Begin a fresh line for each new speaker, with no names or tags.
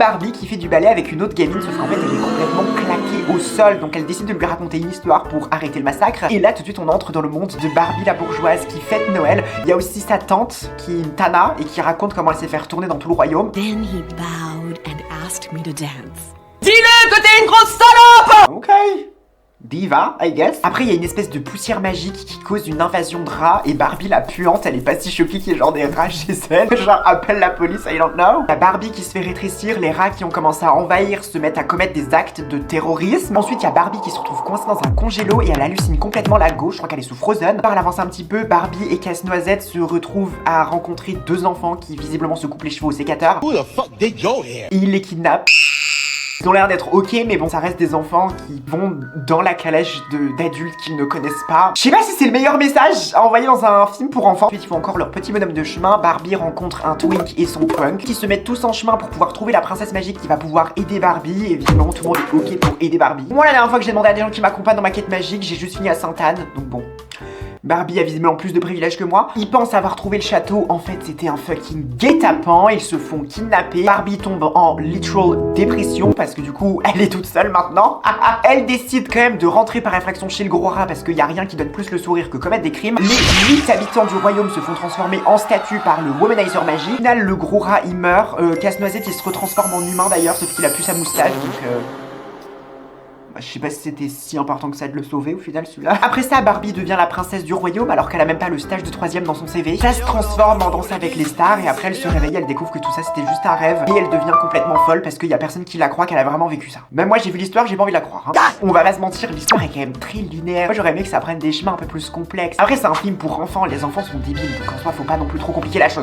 Barbie qui fait du ballet avec une autre gamine, sauf qu'en fait elle est complètement claquée au sol, donc elle décide de lui raconter une histoire pour arrêter le massacre. Et là tout de suite on entre dans le monde de Barbie la bourgeoise qui fête Noël. Il y a aussi sa tante qui est une Tana et qui raconte comment elle s'est fait retourner dans tout le royaume.
Then he bowed and asked me to dance.
Dis-le que t'es une grosse salope! Ok. Diva, I guess. Après, il y a une espèce de poussière magique qui cause une invasion de rats et Barbie la puante, elle est pas si choquée qu'il y ait genre des rats chez elle. Genre, appelle la police, I don't know. La Barbie qui se fait rétrécir, les rats qui ont commencé à envahir se mettent à commettre des actes de terrorisme. Ensuite, il y a Barbie qui se retrouve coincée dans un congélo et elle hallucine complètement la gauche, je crois qu'elle est sous Frozen. Alors, elle avance un petit peu, Barbie et Casse-Noisette se retrouvent à rencontrer deux enfants qui visiblement se coupent les cheveux au sécateur.
Who the fuck did your hair?
Et ils les kidnappent. Ils ont l'air d'être ok, mais bon, ça reste des enfants qui vont dans la calèche d'adultes qu'ils ne connaissent pas. Je sais pas si c'est le meilleur message à envoyer dans un film pour enfants. Ensuite, ils font encore leur petit bonhomme de chemin. Barbie rencontre un twink et son punk qui se mettent tous en chemin pour pouvoir trouver la princesse magique qui va pouvoir aider Barbie. Et évidemment, tout le monde est ok pour aider Barbie. Moi, la dernière fois que j'ai demandé à des gens qui m'accompagnent dans ma quête magique, j'ai juste fini à Sainte-Anne, donc bon. Barbie a visiblement plus de privilèges que moi. Ils pensent avoir trouvé le château, en fait c'était un fucking guet-apens, ils se font kidnapper. Barbie tombe en literal dépression parce que du coup elle est toute seule maintenant. Elle décide quand même de rentrer par infraction chez le gros rat parce qu'il y a rien qui donne plus le sourire que commettre des crimes. Les 8 habitants du royaume se font transformer en statues par le womanizer magique. Au final le gros rat il meurt, Casse-Noisette il se retransforme en humain d'ailleurs sauf qu'il a plus sa moustache donc je sais pas si c'était si important que ça de le sauver au final celui-là. Après ça, Barbie devient la princesse du royaume alors qu'elle a même pas le stage de 3ème dans son CV. Ça se transforme en Danse avec les stars et après elle se réveille, elle découvre que tout ça c'était juste un rêve et elle devient complètement folle parce qu'il y a personne qui la croit qu'elle a vraiment vécu ça. Même moi j'ai vu l'histoire, j'ai pas envie de la croire. Hein. On va pas se mentir, l'histoire est quand même très linéaire. Moi j'aurais aimé que ça prenne des chemins un peu plus complexes. Après c'est un film pour enfants, les enfants sont débiles donc en soi faut pas non plus trop compliquer la chose.